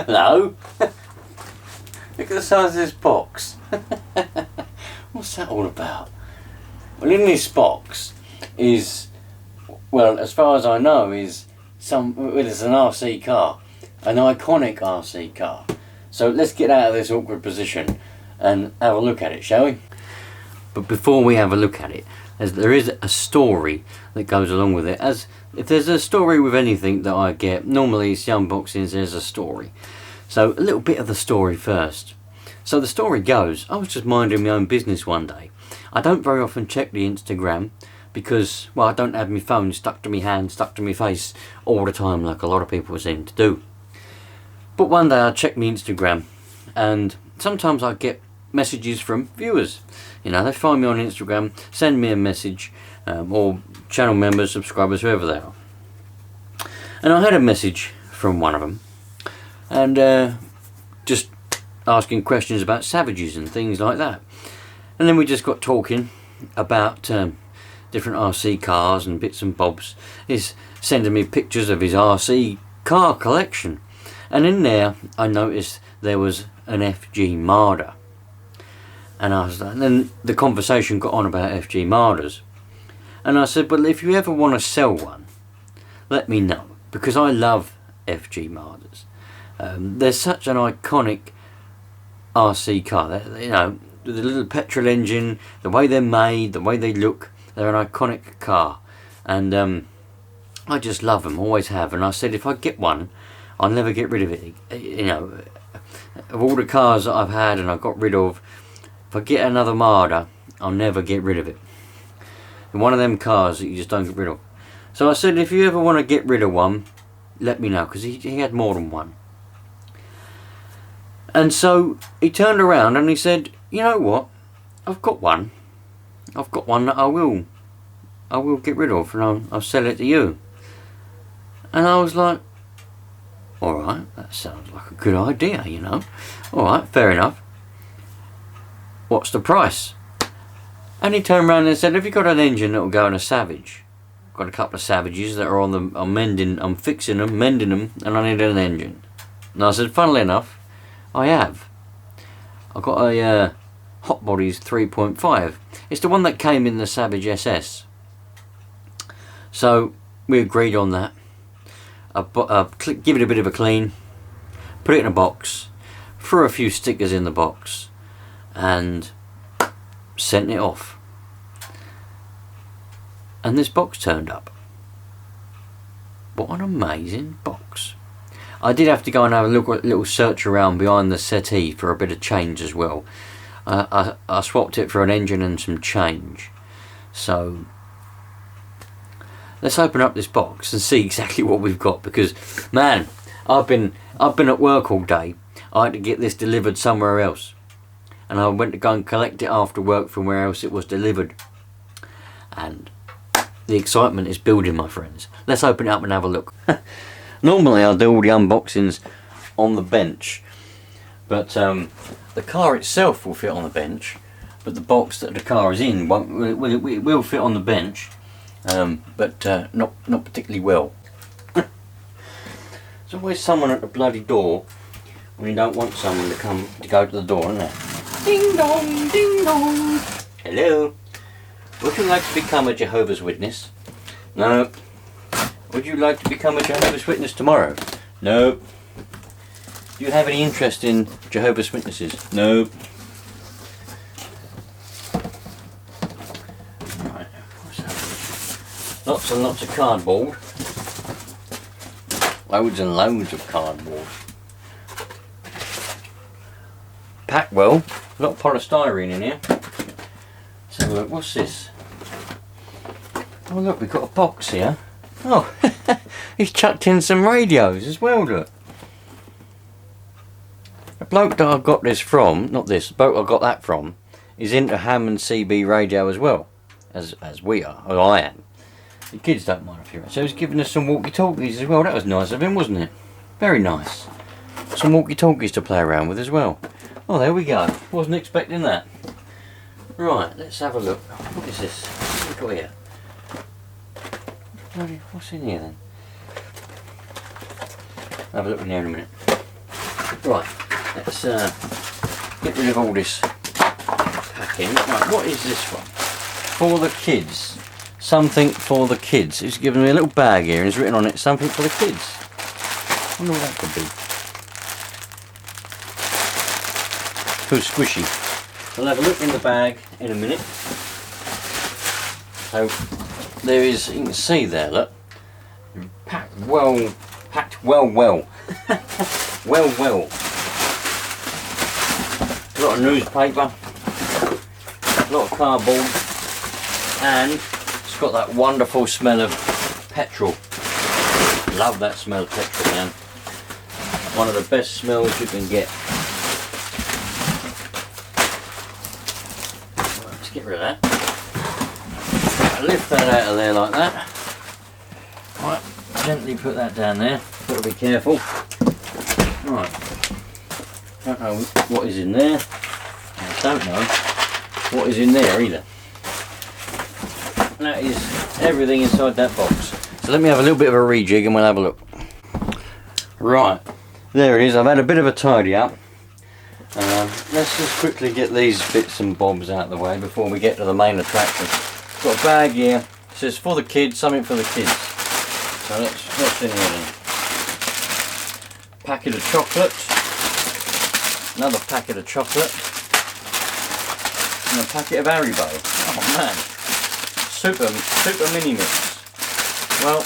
Hello? Look at the size of this box. What's that all about? Well, in this box is, well, as far as I know, is it's an RC car, an iconic RC car. So let's get out of this awkward position and have a look at it, shall we? But before we have a look at it, there is a story that goes along with it. As if there's a story with anything that I get, normally it's the unboxings, there's a story. So a little bit of the story first. So the story goes, I was just minding my own business one day. I don't very often check the Instagram because, well, I don't have my phone stuck to my hand, stuck to my face all the time like a lot of people seem to do. But one day I checked my Instagram and sometimes I get messages from viewers. You know, they find me on Instagram, send me a message, or channel members, subscribers, whoever they are. And I had a message from one of them, and just asking questions about savages and things like that. And then we just got talking about different RC cars and bits and bobs. He's sending me pictures of his RC car collection. And in there, I noticed there was an FG Marder. And then the conversation got on about FG Marders. And I said, well, if you ever want to sell one, let me know. Because I love FG Marders. They're such an iconic RC car. You know, the little petrol engine, the way they're made, the way they look, they're an iconic car. And I just love them, always have. And I said, if I get one, I'll never get rid of it. You know, of all the cars that I've had and I've got rid of, if I get another Marder, I'll never get rid of it. And one of them cars that you just don't get rid of. So I said, if you ever want to get rid of one, let me know, because he had more than one. And so he turned around and he said, you know what, I've got one. I've got one that I will get rid of, and I'll sell it to you. And I was like, alright, that sounds like a good idea, you know. Alright, fair enough. What's the price? And he turned around and said, have you got an engine that will go in a Savage? Got a couple of Savages that are on them, I'm fixing them, mending them, and I need an engine. And I said, funnily enough, I have. I've got a Hotbodies 3.5. It's the one that came in the Savage SS. So we agreed on that. Give it a bit of a clean, put it in a box, threw a few stickers in the box, and sent it off. And this box turned up. What an amazing box. I did have to go and have a little search around behind the settee for a bit of change as well. I swapped it for an engine and some change. So let's open up this box and see exactly what we've got, because man, I've been at work all day. I had to get this delivered somewhere else, and I went to go and collect it after work from where else it was delivered. And the excitement is building, my friends. Let's open it up and have a look. Normally I'll do all the unboxings on the bench, but the car itself will fit on the bench, but the box that the car is in will fit on the bench, but not particularly well. There's always someone at the bloody door when you don't want someone to go to the door, isn't there? Ding dong, ding dong. Hello. Would you like to become a Jehovah's Witness? No. Would you like to become a Jehovah's Witness tomorrow? No. Do you have any interest in Jehovah's Witnesses? No. Right. What's that? Lots and lots of cardboard. Loads and loads of cardboard. Packed well. A lot of polystyrene in here. Let's have a look. What's this? Oh look, we've got a box here. Oh, he's chucked in some radios as well, look. The bloke that I got this from, not this, the bloke I got that from, is into ham and CB radio as well, as we are, or I am. The kids don't mind if you're right. So he's giving us some walkie-talkies as well. That was nice of him, wasn't it? Very nice. Some walkie-talkies to play around with as well. Oh, there we go. Wasn't expecting that. Right, let's have a look. What is this? What have we got here? What's in here then? Have a look in there in a minute. Right, let's get rid of all this packing. Right, what is this one? For the kids. Something for the kids. He's given me a little bag here and it's written on it, something for the kids. I wonder what that could be. Feels squishy. We'll have a look in the bag in a minute. So there is, you can see there, look. Packed well. well. A lot of newspaper, a lot of cardboard, and it's got that wonderful smell of petrol. Love that smell of petrol, man. One of the best smells you can get. Right, let's get rid of that. Lift that out of there like that. Right, gently put that down there. Got to be careful. Right. Don't know what is in there. I don't know what is in there either. That is everything inside that box. So let me have a little bit of a rejig and we'll have a look. Right, there it is. I've had a bit of a tidy up. Let's just quickly get these bits and bobs out of the way before we get to the main attraction. Got a bag here. It says for the kids, something for the kids. So what's in here then? Packet of chocolates. Another packet of chocolate. And a packet of Haribo. Oh man. Super mini mix. Well,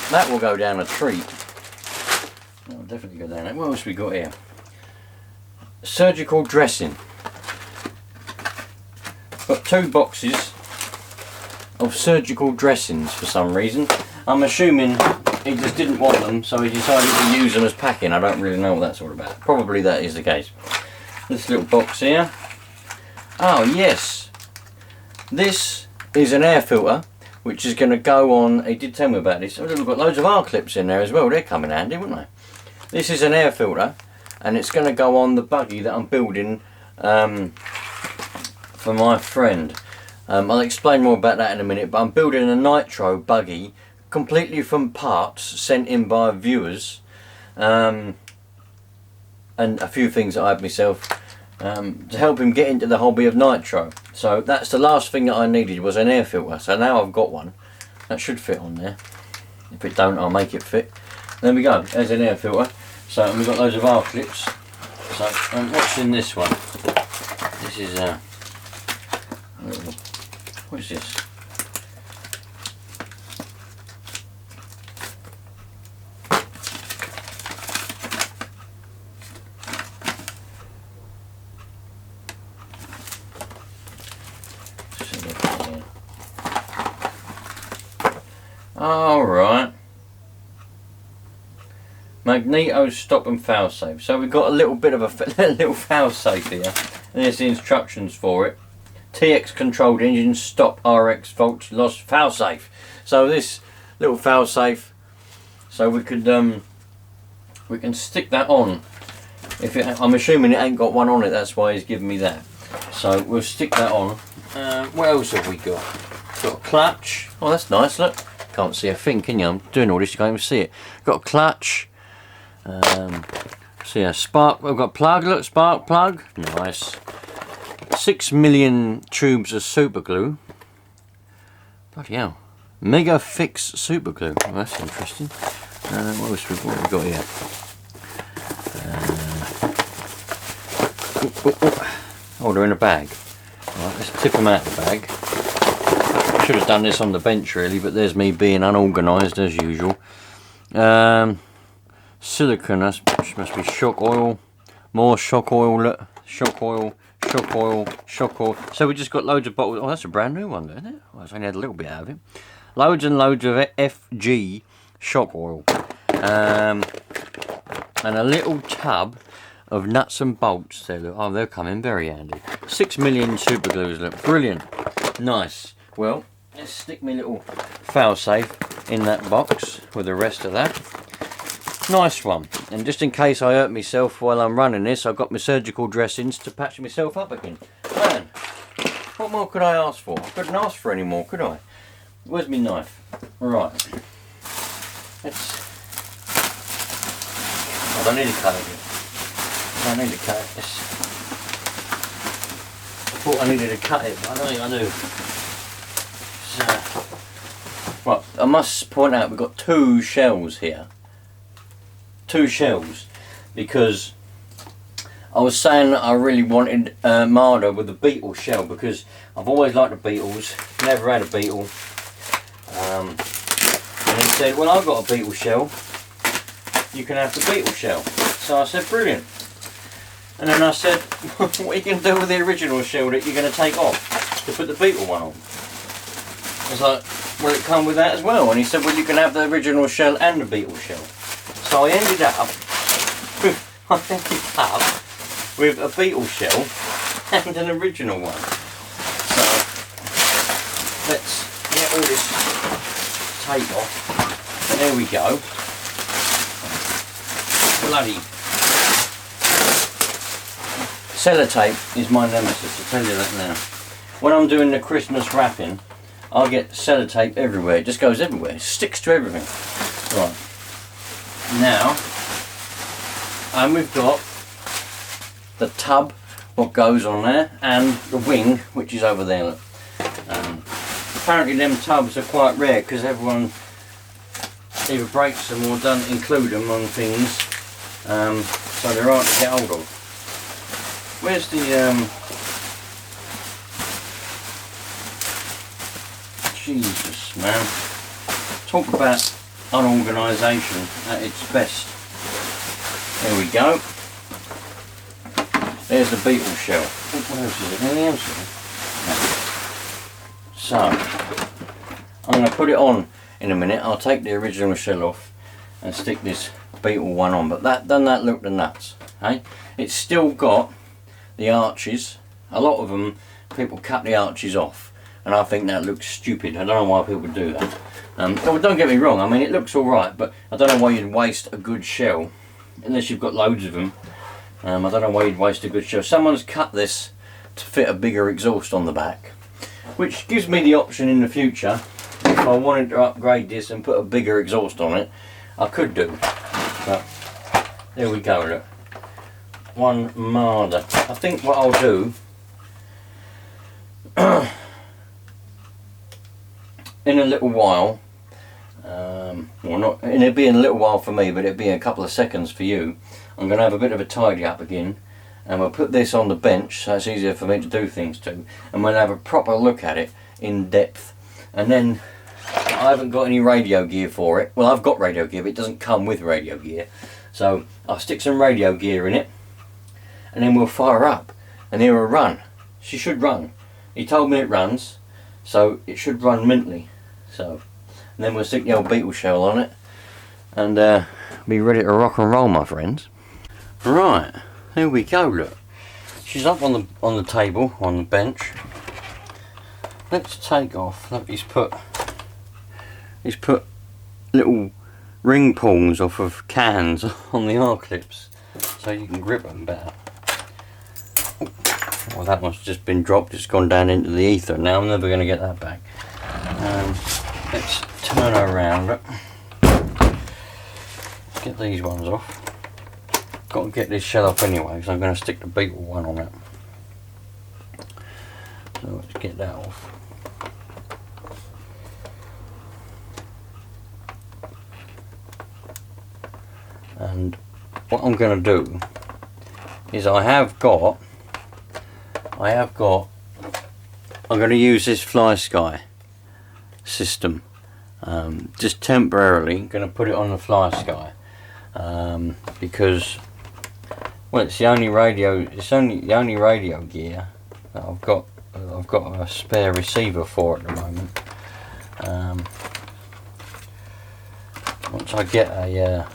that will go down a treat. That will definitely go down. What else we got here? Surgical dressing. Got 2 boxes of surgical dressings for some reason. I'm assuming he just didn't want them, so he decided to use them as packing. I don't really know what that's all about. Probably that is the case. This little box here. Oh yes, this is an air filter which is going to go on. He did tell me about this. We've got loads of R clips in there as well. They're coming handy, wouldn't they? This is an air filter and it's going to go on the buggy that I'm building for my friend. I'll explain more about that in a minute, but I'm building a Nitro buggy completely from parts sent in by viewers, and a few things that I have myself to help him get into the hobby of Nitro. So that's the last thing that I needed, was an air filter. So now I've got one. That should fit on there. If it don't, I'll make it fit. There we go, there's an air filter. So and we've got loads of R clips. So what's in this one? This is what is this? Alright. Magneto stop and fail safe. So we've got a little bit of a little fail safe here. There's the instructions for it. TX controlled engine stop RX fault lost fail safe. So this little fail safe, so we can stick that on. If it, I'm assuming it ain't got one on it, that's why he's giving me that. So we'll stick that on. What else have we got? Got a clutch. Oh, that's nice. Look, can't see a thing, can you? I'm doing all this, you can't even see it. Got a clutch. See a spark. We've got plug. Look, spark plug. Nice. 6 million tubes of super glue. Bloody hell. Mega fix super glue. Oh, that's interesting. What have we got here? Oh, they're in a bag. Right, let's tip them out of the bag. Should have done this on the bench really, but there's me being unorganised as usual. Silicone, that must be shock oil. More shock oil, look. Shock oil. Shock oil, shock oil. So we just got loads of bottles. Oh, that's a brand new one, isn't it? Well, I only had a little bit out of it. Loads and loads of FG shock oil. And a little tub of nuts and bolts there. Look. Oh, they're coming very handy. 6 million super glues, look. Brilliant. Nice. Well, let's stick my little fail safe in that box with the rest of that. Nice one. And just in case I hurt myself while I'm running this, I've got my surgical dressings to patch myself up again. Man, what more could I ask for? I couldn't ask for any more, could I? Where's my knife? Right. I don't need to cut it yet. I don't need to cut it. I thought I needed to cut it, but I don't think I do. So, right, I must point out we've got 2 shells here. 2 shells, because I was saying that I really wanted Marder with the beetle shell, because I've always liked the beetles, never had a beetle. And he said, well, I've got a beetle shell, you can have the beetle shell. So I said, brilliant. And then I said, what are you going to do with the original shell that you're going to take off to put the beetle one on? I was like, well, it come with that as well. And he said, well, you can have the original shell and the beetle shell. So I ended up with a beetle shell and an original one. So let's get all this tape off. There we go. Bloody sellotape is my nemesis, I'll tell you that now. When I'm doing the Christmas wrapping, I get sellotape everywhere. It just goes everywhere. It sticks to everything. Right. Now, and we've got the tub, what goes on there, and the wing, which is over there. Look. Apparently them tubs are quite rare because everyone either breaks them or doesn't include them on things, so they're hard to get hold of. Where's the Jesus, man, talk about unorganisation at its best. There we go. There's the beetle shell. What else is it? Anything else in it? So I'm going to put it on in a minute. I'll take the original shell off and stick this beetle one on, but doesn't that look the nuts, hey? It's still got the arches. A lot of them, people cut the arches off, and I think that looks stupid. I don't know why people do that. Well, don't get me wrong, I mean it looks alright, but I don't know why you'd waste a good shell unless you've got loads of them. I don't know why you'd waste a good shell. Someone's cut this to fit a bigger exhaust on the back, which gives me the option in the future, if I wanted to upgrade this and put a bigger exhaust on it, I could do. But there we go, look. One Marder. I think what I'll do in a little while, well, not, and it'll be in a little while for me, but it'll be a couple of seconds for you. I'm going to have a bit of a tidy up again, and we'll put this on the bench so it's easier for me to do things to, and we'll have a proper look at it in depth. And then I haven't got any radio gear for it. Well, I've got radio gear, but it doesn't come with radio gear, so I'll stick some radio gear in it, and then we'll fire up and hear her run. She should run. He told me it runs, so it should run mintily. So, and then we'll stick the old beetle shell on it and be ready to rock and roll, my friends. Right, there we go, look. She's up on the table, on the bench. Let's take off. Look, he's put little ring pulls off of cans on the R-clips so you can grip them better. Well, that one's just been dropped, it's gone down into the ether. Now I'm never going to get that back. Let's turn her around. Look. Get these ones off. Got to get this shell off anyway, because I'm going to stick the beetle one on it. So let's get that off. And what I'm going to do is I'm going to use this Fly Sky system, just temporarily. I'm going to put it on the Fly Sky because, well, it's the only radio gear that I've got a spare receiver for at the moment. Once I get a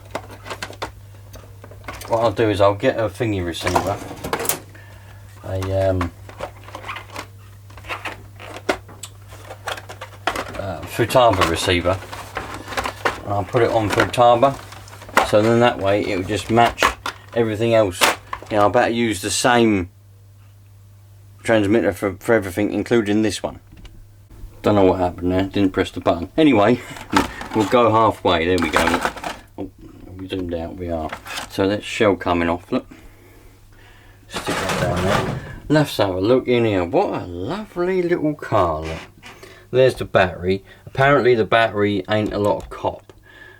what I'll do is I'll get a thingy receiver, a Futaba receiver, and I'll put it on Futaba, so then that way it will just match everything else. You know, I better use the same transmitter for everything, including this one. Don't know what happened there, didn't press the button. Anyway, we'll go halfway. There we go. Oh, we zoomed out. We are. So that's shell coming off. Look. Stick that down there. Let's have a look in here. What a lovely little car. Look. There's the battery. Apparently the battery ain't a lot of cop,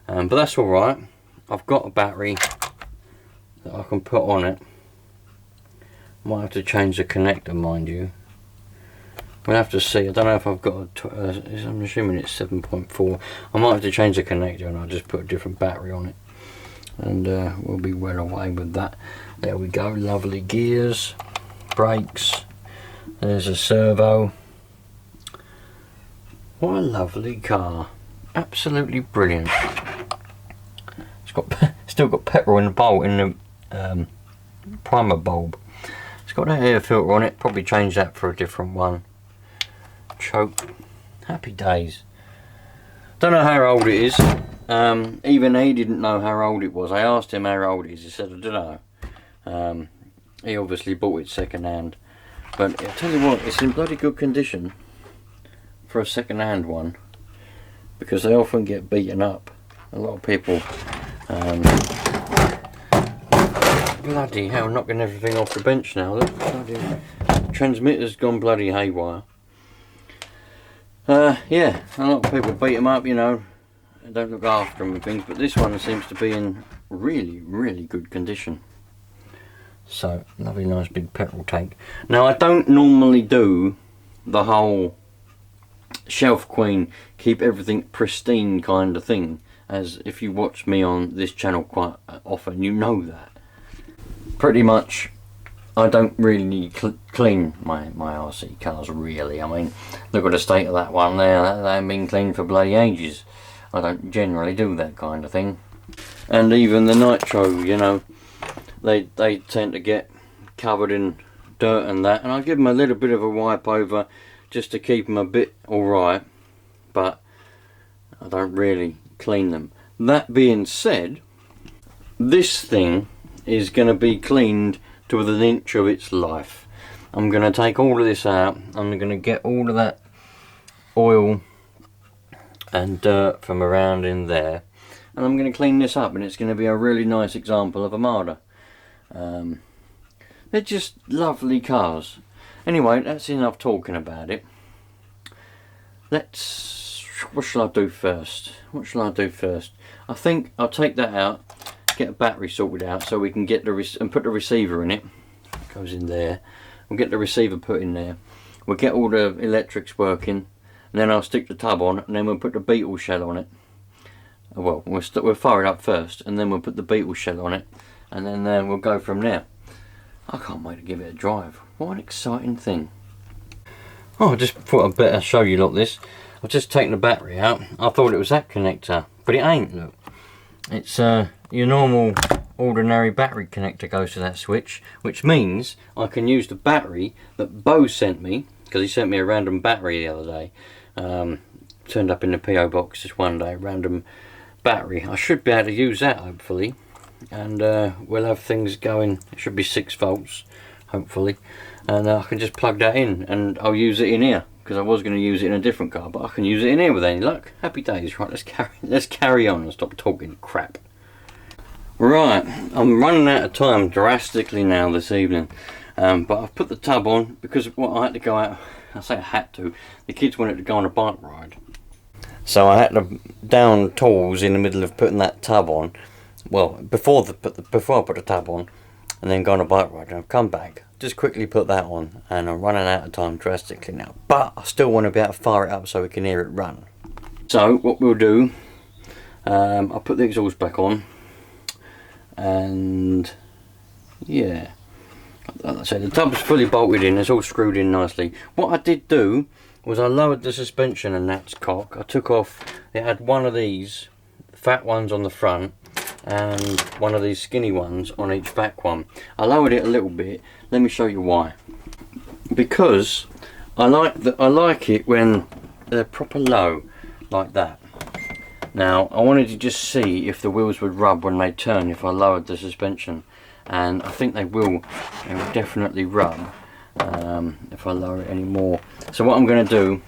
but that's all right. I've got a battery that I can put on it. Might have to change the connector, mind you. We'll have to see. I don't know if I've got a I'm assuming it's 7.4. I might have to change the connector and I'll just put a different battery on it, and we'll be well away with that. There we go. Lovely gears, brakes, there's a servo. What a lovely car. Absolutely brilliant. It's got still got petrol in the bowl, in the primer bulb. It's got an air filter on it. Probably change that for a different one. Choke. Happy days. Don't know how old it is. Even he didn't know how old it was. I asked him how old it is. He said, I don't know. He obviously bought it second hand. But I'll tell you what, it's in bloody good condition for a second hand one, because they often get beaten up. A lot of people bloody hell, knocking everything off the bench now. Look, bloody transmitter's gone bloody haywire. Yeah, a lot of people beat them up, you know, and don't look after them and things, but this one seems to be in really good condition. So, lovely nice big petrol tank. Now, I don't normally do the whole shelf queen, keep everything pristine kind of thing, as if you watch me on this channel quite often, you know that. Pretty much, I don't really clean my RC cars, really. I mean, look at the state of that one there. That ain't been cleaned for bloody ages. I don't generally do that kind of thing. And even the Nitro, you know, they tend to get covered in dirt and that, and I give them a little bit of a wipe over just to keep them a bit alright, but I don't really clean them. That being said, this thing is going to be cleaned to within an inch of its life. I'm going to take all of this out. I'm going to get all of that oil and dirt from around in there, and I'm going to clean this up, and it's going to be a really nice example of a Marder. They're just lovely cars. Anyway, that's enough talking about it. What shall I do first? I think I'll take that out, get a battery sorted out so we can get and put the receiver in it. Goes in there. We'll get the receiver put in there. We'll get all the electrics working, and then I'll stick the tub on, and then we'll put the beetle shell on it. Well, we'll fire it up first, and then we'll put the beetle shell on it, and then we'll go from there. I can't wait to give it a drive. What an exciting thing. Oh, I just thought I'd better show you lot this. I've just taken the battery out. I thought it was that connector, but it ain't, look. It's your normal ordinary battery connector goes to that switch, which means I can use the battery that Bo sent me, because he sent me a random battery the other day. Turned up in the PO box just one day, random battery. I should be able to use that hopefully, and we'll have things going. It should be 6 volts hopefully, and I can just plug that in and I'll use it in here, because I was going to use it in a different car, but I can use it in here with any luck. Happy days. Right, let's carry on and stop talking crap. Right, I'm running out of time drastically now this evening, but I've put the tub on because I had to go out. I say I had to. The kids wanted to go on a bike ride, so I had to down tools in the middle of putting that tub on. Well, before I put the tub on, and then go on a bike ride. And I've come back, just quickly put that on, and I'm running out of time drastically now. But I still want to be able to fire it up so we can hear it run. So what we'll do, I'll put the exhaust back on, and yeah, like I said, the tub's fully bolted in. It's all screwed in nicely. What I did do was I lowered the suspension and that's cock. I took off. It had one of these fat ones on the front and one of these skinny ones on each back one. I lowered it a little bit. Let me show you why. Because I like it when they're proper low like that. Now I wanted to just see if the wheels would rub when they turn if I lowered the suspension, and I think they will. They will definitely rub if I lower it any more. So what I'm going to do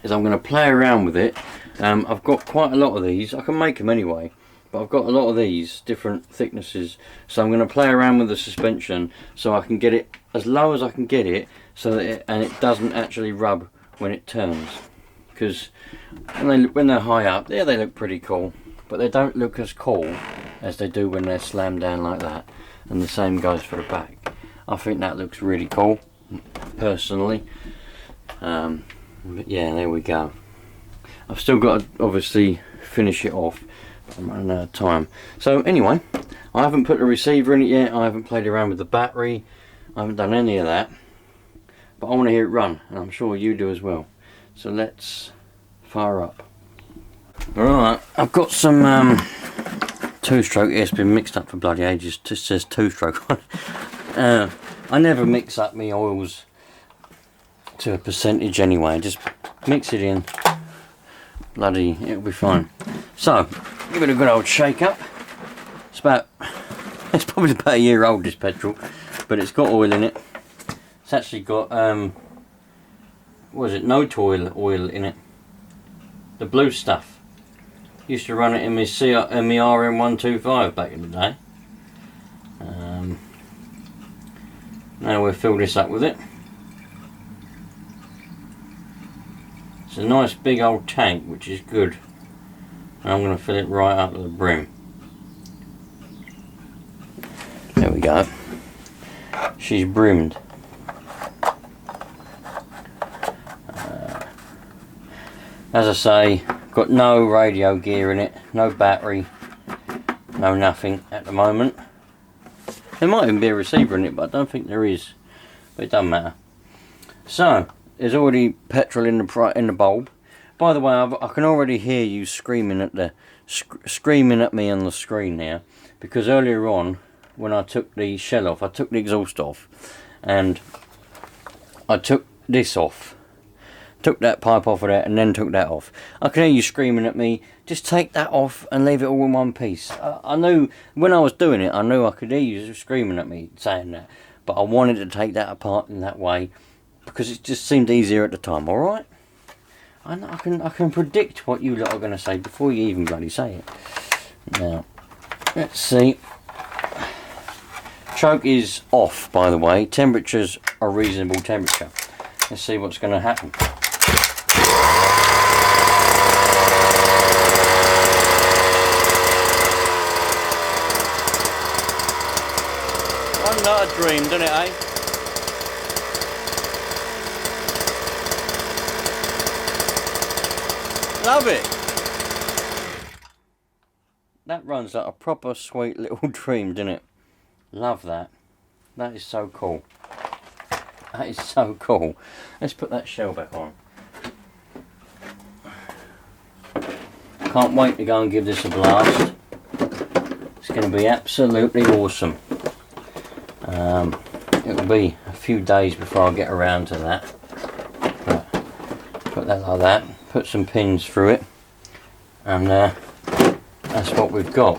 is I'm going to play around with it I've got quite a lot of these. I can make them anyway, but I've got a lot of these different thicknesses, so I'm going to play around with the suspension so I can get it as low as I can get it, so that it doesn't actually rub when it turns. Because when they're high up, yeah, they look pretty cool, but they don't look as cool as they do when they're slammed down like that. And the same goes for the back. I think that looks really cool, personally. But yeah, there we go. I've still got to obviously finish it off, but I'm running out of time. So anyway, I haven't put the receiver in it yet. I haven't played around with the battery. I haven't done any of that, but I want to hear it run, and I'm sure you do as well. So let's fire up. Alright, I've got some two-stroke. It's been mixed up for bloody ages. It just says two-stroke on it. I never mix up my oils to a percentage anyway. Just mix it in. Bloody, it'll be fine. So, give it a good old shake up. It's probably about a year old, this petrol, but it's got oil in it. It's actually got what is it, no-toil oil in it. The blue stuff. Used to run it in my RM125 back in the day. Now we'll fill this up with it. It's a nice big old tank, which is good. And I'm going to fill it right up to the brim. There we go. She's brimmed. As I say, got no radio gear in it, no battery, no nothing at the moment. There might even be a receiver in it, but I don't think there is. But it doesn't matter. So, there's already petrol in the bulb. By the way, I can already hear you screaming at me on the screen now, because earlier on, when I took the shell off, I took the exhaust off, and I took this off. Took that pipe off of that and then took that off. I can hear you screaming at me, just take that off and leave it all in one piece. I knew, when I was doing it, I knew I could hear you screaming at me saying that. But I wanted to take that apart in that way because it just seemed easier at the time, alright? I can predict what you lot are going to say before you even bloody say it. Now, let's see. Choke is off, by the way. Temperature's a reasonable temperature. Let's see what's going to happen. One not a dream, doesn't it, eh? Love it! That runs like a proper sweet little dream, doesn't it? Love that. That is so cool. That is so cool. Let's put that shell back on. Can't wait to go and give this a blast. It's going to be absolutely awesome. It'll be a few days before I get around to that. But put that like that. Put some pins through it. And that's what we've got.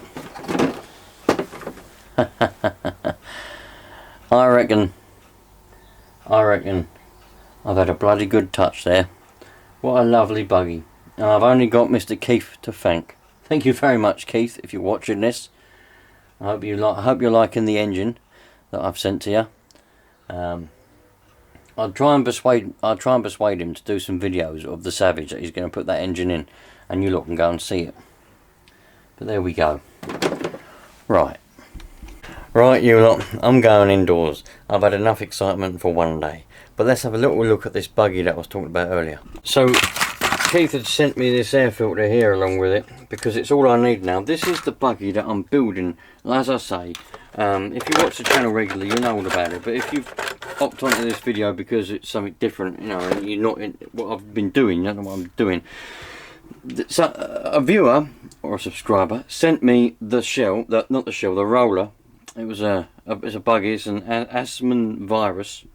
I reckon I've had a bloody good touch there. What a lovely buggy. And I've only got Mr. Keith to thank. Thank you very much, Keith, if you're watching this. I hope you're liking the engine that I've sent to you. I'll try and persuade him to do some videos of the Savage that he's going to put that engine in, and you lot can go and see it. But there we go. Right, you lot, I'm going indoors. I've had enough excitement for one day. But let's have a little look at this buggy that I was talking about earlier. So, Keith had sent me this air filter here along with it, because it's all I need now. This is the buggy that I'm building, as I say. If you watch the channel regularly, you know all about it. But if you've hopped onto this video because it's something different, you know, and you're not in what I've been doing, you don't know what I'm doing. So, a viewer, or a subscriber, sent me the shell, the roller. It was a buggy, it's an Asman virus.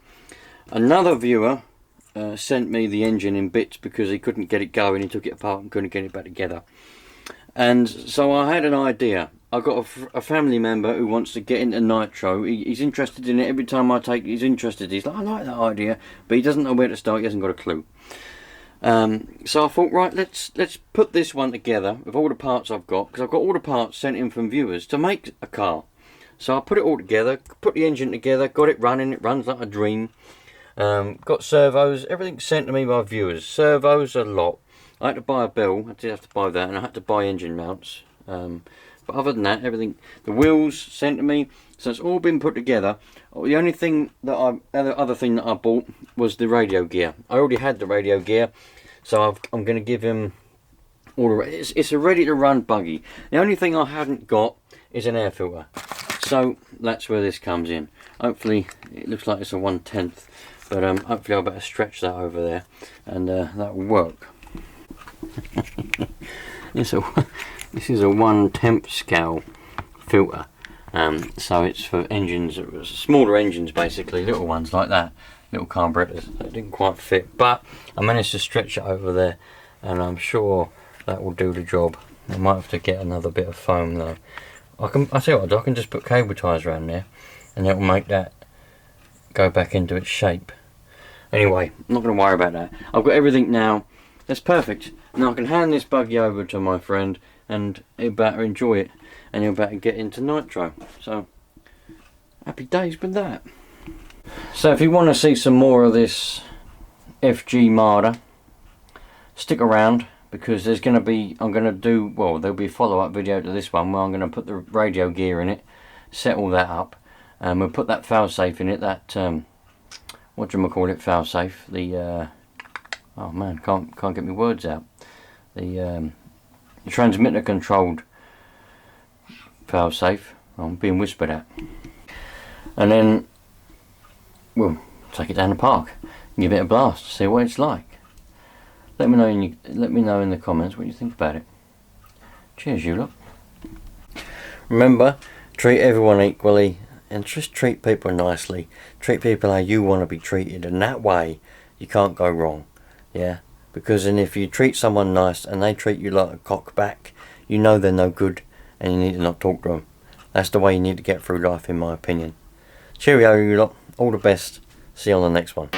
Another viewer sent me the engine in bits because he couldn't get it going. He took it apart and couldn't get it back together. And so I had an idea. I got a family member who wants to get into Nitro. He's interested in it. Every time I take, he's interested. He's like, I like that idea, but he doesn't know where to start. He hasn't got a clue. So I thought, right, let's put this one together with all the parts I've got, because I've got all the parts sent in from viewers to make a car. So I put it all together, put the engine together, got it running. It runs like a dream. Got servos, everything sent to me by viewers. Servos a lot. I had to buy a bell, I did have to buy that, and I had to buy engine mounts. But other than that, everything, the wheels sent to me, so it's all been put together. The only thing that the other thing that I bought was the radio gear. I already had the radio gear, so I'm going to give him all the. It's a ready to run buggy. The only thing I haven't got is an air filter, so that's where this comes in. Hopefully, it looks like it's a 1/10, but hopefully I'll better stretch that over there, and that will work. This is a 1/10 scale filter, so it's for engines, smaller engines basically, little ones like that, little carburetors. That didn't quite fit, but I managed to stretch it over there, and I'm sure that will do the job. I might have to get another bit of foam though. I tell you what I'll do, I can just put cable ties around there, and that will make that go back into its shape. Anyway, I'm not going to worry about that. I've got everything now. That's perfect. Now I can hand this buggy over to my friend, and he'll better enjoy it, and he'll better get into Nitro. So, happy days with that. So if you want to see some more of this FG Marder, stick around, because there's going to be, there'll be a follow-up video to this one where I'm going to put the radio gear in it, set all that up, and we'll put that failsafe in it, that, whatchamacallit, failsafe, the, oh man, can't get my words out, the transmitter controlled failsafe. I'm being whispered at. And then we'll take it down the park and give it a blast, see what it's like. Let me know in the comments what you think about it. Cheers, you lot. Remember, treat everyone equally, and just treat people nicely. Treat people how you want to be treated, and that way you can't go wrong. Yeah, because then if you treat someone nice and they treat you like a cockback, you know they're no good, and you need to not talk to them. That's the way you need to get through life, in my opinion. Cheerio, you lot. All the best. See you on the next one.